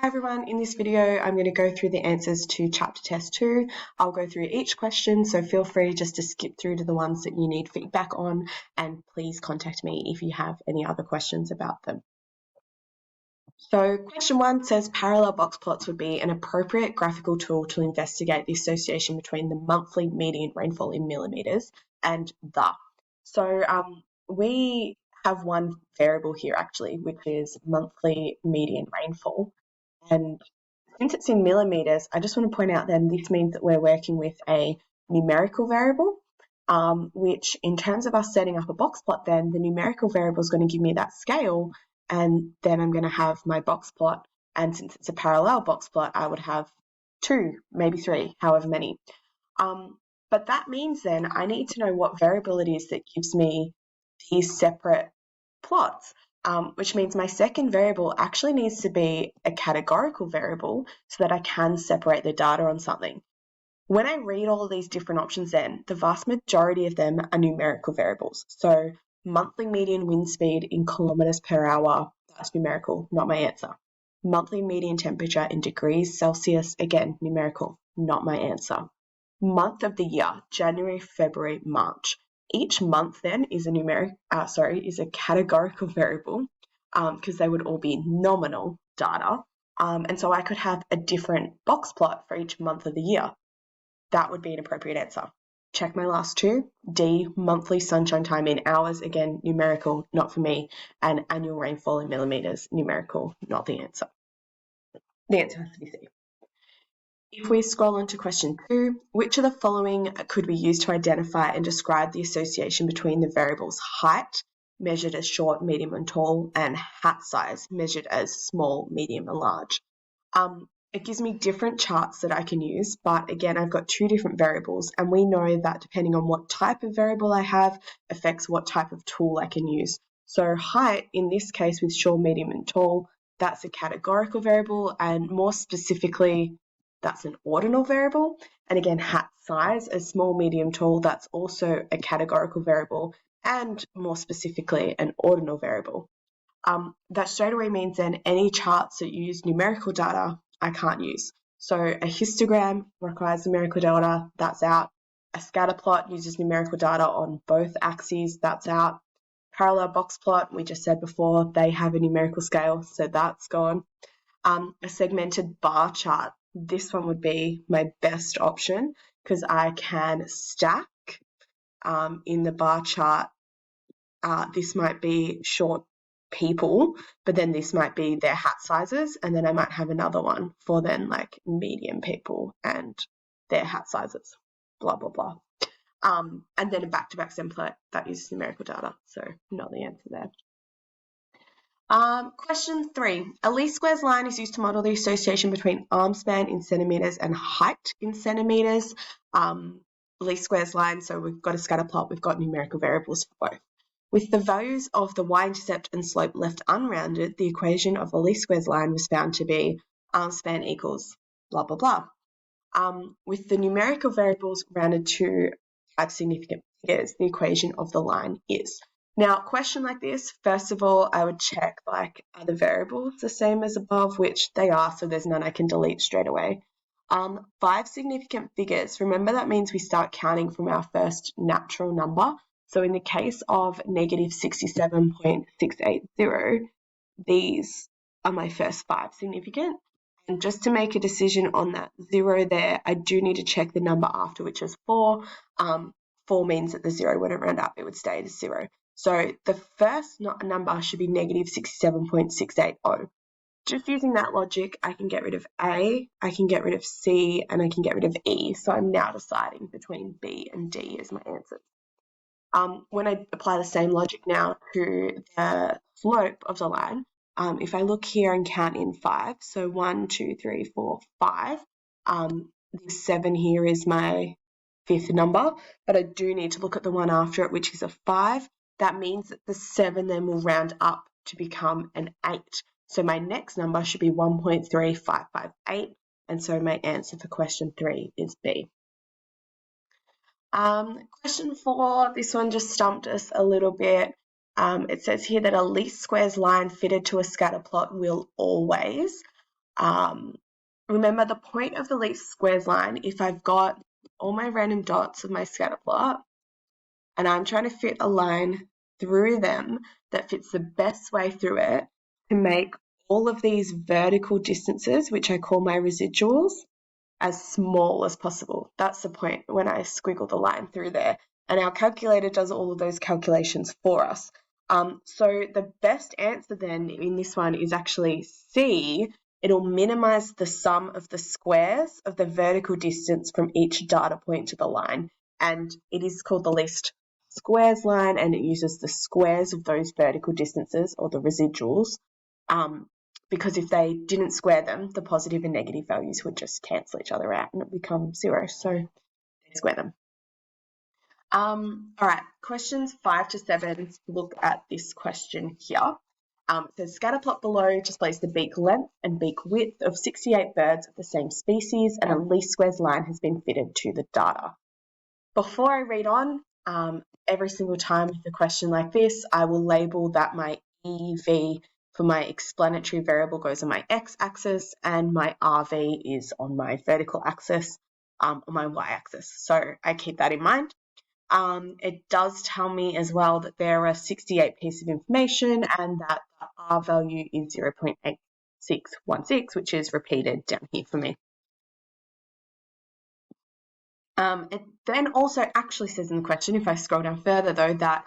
Hi everyone, in this video I'm going to go through the answers to chapter test 2. I'll go through each question, so feel free just to skip through to the ones that you need feedback on, and please contact me if you have any other questions about them. So question 1 says parallel box plots would be an appropriate graphical tool to investigate the association between the monthly median rainfall in millimetres and the. So we have one variable here actually, which is monthly median rainfall. And since it's in millimetres, I just want to point out then this means that we're working with a numerical variable, which in terms of us setting up a box plot then, the numerical variable is going to give me that scale, and then I'm going to have my box plot, and since it's a parallel box plot, I would have 2, maybe 3, however many. But that means then I need to know what variable it is that gives me these separate plots. Which means my second variable actually needs to be a categorical variable so that I can separate the data on something. When I read all of these different options then, the vast majority of them are numerical variables. So monthly median wind speed in kilometres per hour, that's numerical, not my answer. Monthly median temperature in degrees Celsius, again, numerical, not my answer. Month of the year, January, February, March. Each month then is a categorical variable because they would all be nominal data. And so I could have a different box plot for each month of the year. That would be an appropriate answer. Check my last two. D, monthly sunshine time in hours, again, numerical, not for me. And annual rainfall in millimetres, numerical, not the answer. The answer has to be C. If we scroll on to question 2, which of the following could be used to identify and describe the association between the variables height, measured as short, medium and tall, and hat size, measured as small, medium and large? It gives me different charts that I can use, but again, I've got 2 different variables, and we know that depending on what type of variable I have affects what type of tool I can use. So height, in this case with short, medium and tall, that's a categorical variable, and more specifically, that's an ordinal variable. And again, hat size, as small, medium, tall, that's also a categorical variable, and more specifically, an ordinal variable. That straight away means then any charts that use numerical data, I can't use. So a histogram requires numerical data, that's out. A scatter plot uses numerical data on both axes, that's out. Parallel box plot, we just said before, they have a numerical scale, so that's gone. A segmented bar chart, this one would be my best option because I can stack in the bar chart. This might be short people, but then this might be their hat sizes, and then I might have another one for then like medium people and their hat sizes, blah, blah, blah. And then a back-to-back template that uses numerical data, so not the answer there. Question 3. A least squares line is used to model the association between arm span in centimetres and height in centimetres. Least squares line, so we've got a scatter plot, we've got numerical variables for both. With the values of the y-intercept and slope left unrounded, the equation of the least squares line was found to be arm span equals blah, blah, blah. With the numerical variables rounded to 5 significant figures, the equation of the line is. Now, a question like this, first of all, I would check like, are the variables the same as above, which they are, so there's none I can delete straight away. 5 significant figures, remember that means we start counting from our first natural number. So in the case of negative 67.680, these are my first 5 significant. And just to make a decision on that 0 there, I do need to check the number after, which is 4. 4 means that the 0 wouldn't round up, it would stay at 0. So the first number should be negative 67.680. Just using that logic, I can get rid of A, I can get rid of C, and I can get rid of E. So I'm now deciding between B and D as my answers. When I apply the same logic now to the slope of the line, if I look here and count in 5, so 1, 2, 3, 4, 5, this 7 here is my 5th number, but I do need to look at the one after it, which is a 5. That means that the 7 then will round up to become an 8. So my next number should be 1.3558, and so my answer for question 3 is B. Question 4, this one just stumped us a little bit. It says here that a least squares line fitted to a scatter plot will always. Remember the point of the least squares line, if I've got all my random dots of my scatter plot and I'm trying to fit a line through them that fits the best way through it to make all of these vertical distances, which I call my residuals, as small as possible. That's the point when I squiggle the line through there. And our calculator does all of those calculations for us. So the best answer then in this one is actually C. It'll minimize the sum of the squares of the vertical distance from each data point to the line. And it is called the least squares line, and it uses the squares of those vertical distances, or the residuals, because if they didn't square them, the positive and negative values would just cancel each other out and it become 0. So they square them. All right, questions 5 to 7. Look at this question here. It says, scatter plot below displays the beak length and beak width of 68 birds of the same species, and a least squares line has been fitted to the data. Before I read on, every single time with a question like this, I will label that my EV for my explanatory variable goes on my x-axis and my RV is on my vertical axis, on my y-axis. So I keep that in mind. It does tell me as well that there are 68 pieces of information and that the R value is 0.8616, which is repeated down here for me. It then also actually says in the question, if I scroll down further though, that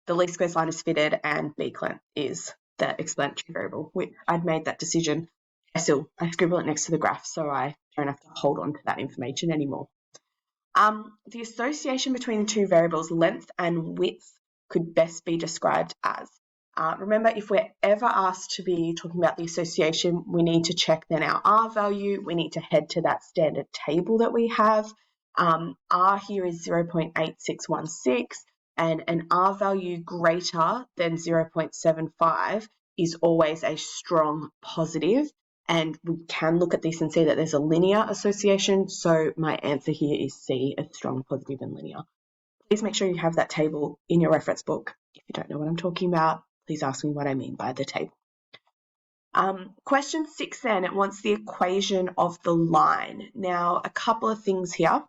the least squares line is fitted and beak length is the explanatory variable, which I'd made that decision. I scribble it next to the graph so I don't have to hold on to that information anymore. The association between the two variables, length and width, could best be described as, remember, if we're ever asked to be talking about the association, we need to check then our R value. We need to head to that standard table that we have. R here is 0.8616, and an R value greater than 0.75 is always a strong positive. And we can look at this and see that there's a linear association. So my answer here is C, a strong, positive, and linear. Please make sure you have that table in your reference book. If you don't know what I'm talking about, please ask me what I mean by the table. Question 6 then, it wants the equation of the line. Now, a couple of things here.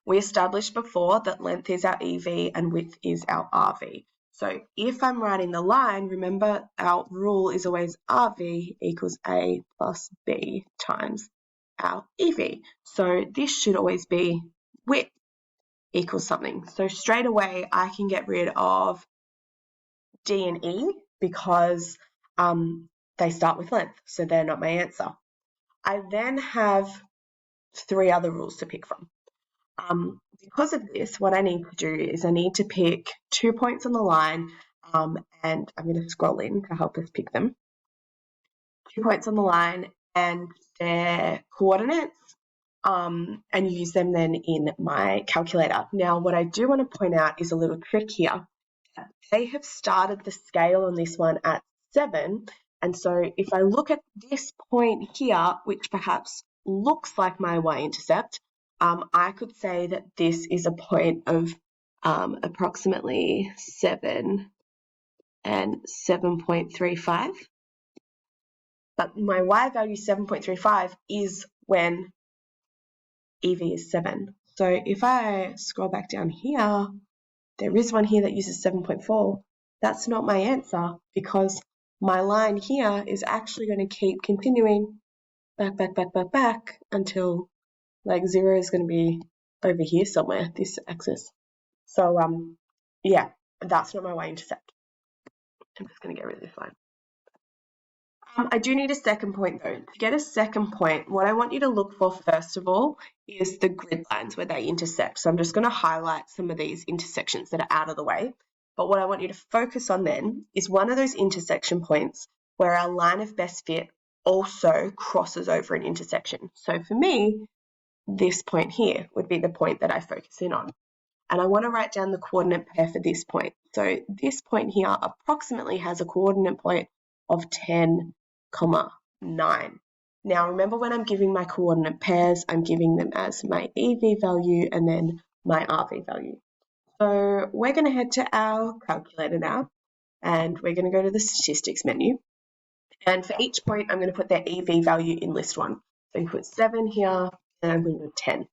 We established before that length is our EV and width is our RV. So if I'm writing the line, remember our rule is always RV equals A plus B times our EV. So this should always be width equals something. So straight away I can get rid of D and E because they start with length, so they're not my answer. I then have 3 other rules to pick from. Because of this, what I need to do is I need to pick 2 points on the line, and I'm going to scroll in to help us pick them. 2 points on the line and their coordinates, and use them then in my calculator. Now, what I do want to point out is a little trick here. They have started the scale on this one at 7, and so if I look at this point here, which perhaps looks like my y-intercept, I could say that this is a point of approximately 7 and 7.35. But my y value 7.35 is when EV is 7. So if I scroll back down here, there is one here that uses 7.4. That's not my answer because my line here is actually going to keep continuing back until like 0 is going to be over here somewhere, this axis. So yeah, that's not my y-intercept. I'm just going to get rid of this line. I do need a second point though. To get a second point, what I want you to look for first of all is the grid lines where they intersect. So I'm just going to highlight some of these intersections that are out of the way. But what I want you to focus on then is one of those intersection points where our line of best fit also crosses over an intersection. So for me, this point here would be the point that I focus in on. And I want to write down the coordinate pair for this point. So this point here approximately has a coordinate point of 10, 9. Now remember, when I'm giving my coordinate pairs, I'm giving them as my EV value and then my RV value. So we're going to head to our calculator now and we're going to go to the statistics menu. And for each point, I'm going to put their EV value in list 1. So you put 7 here, and I'm going to put 10.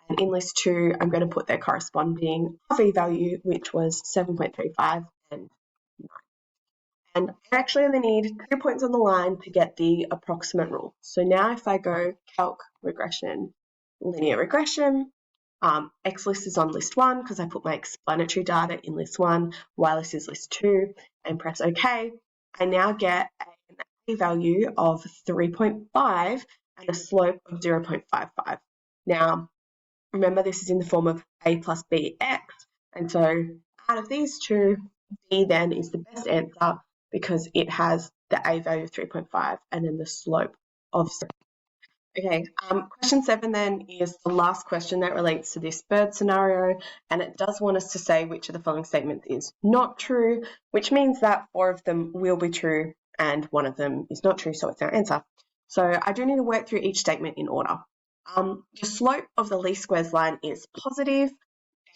And in list 2, I'm going to put their corresponding RV value, which was 7.35 and 9. And I actually only need 2 points on the line to get the approximate rule. So now if I go calc regression, linear regression, XList is on list 1 because I put my explanatory data in list 1, Y-list is list 2, and press OK. I now get an A value of 3.5 and a slope of 0.55. Now, remember this is in the form of A plus BX, and so out of these two, B then is the best answer because it has the A value of 3.5 and then the slope of 0. Okay, question 7 then is the last question that relates to this bird scenario, and it does want us to say which of the following statements is not true, which means that 4 of them will be true and 1 of them is not true, so it's our answer. So I do need to work through each statement in order. The slope of the least squares line is positive.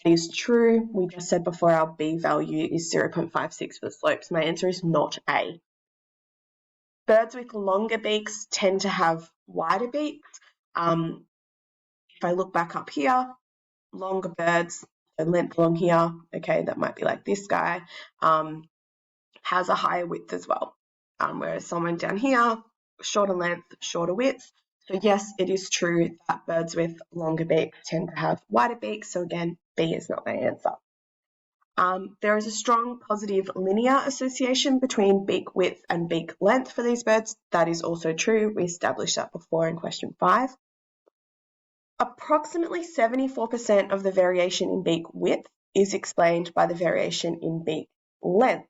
That is true. We just said before our B value is 0.56 for the slope, so my answer is not A. Birds with longer beaks tend to have wider beaks. If I look back up here, longer birds, so length along here, okay, that might be like this guy, has a higher width as well. Whereas someone down here, shorter length, shorter width. So yes, it is true that birds with longer beaks tend to have wider beaks. So again, B is not my answer. There is a strong positive linear association between beak width and beak length for these birds. That is also true. We established that before in question 5. Approximately 74% of the variation in beak width is explained by the variation in beak length.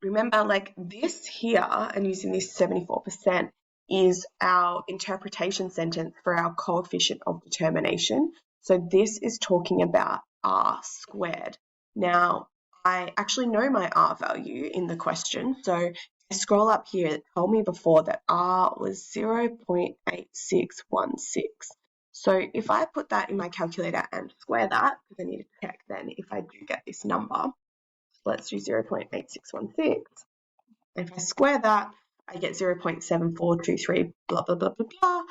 Remember, like this here, and using this 74%, is our interpretation sentence for our coefficient of determination. So this is talking about R squared. Now, I actually know my R value in the question. So if I scroll up here, it told me before that R was 0.8616. So if I put that in my calculator and square that, because I need to check then if I do get this number, let's do 0.8616. If I square that, I get 0.7423, blah, blah, blah, blah, blah.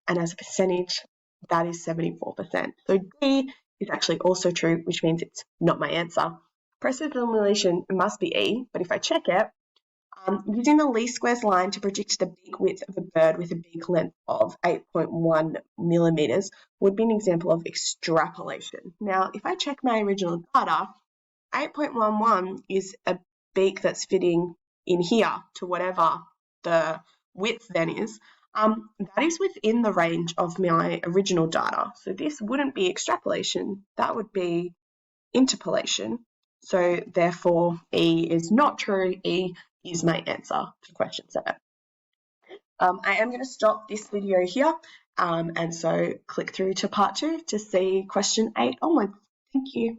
And as a percentage, that is 74%. So D is actually also true, which means it's not my answer. Process of elimination must be E, but if I check it, using the least squares line to predict the beak width of a bird with a beak length of 8.1 millimeters would be an example of extrapolation. Now, if I check my original data, 8.11 is a beak that's fitting in here to whatever the width then is. That is within the range of my original data. So this wouldn't be extrapolation, that would be interpolation. So therefore E is not true, E is my answer to question 7. I am going to stop this video here, and so click through to part 2 to see question 8 onwards. Thank you.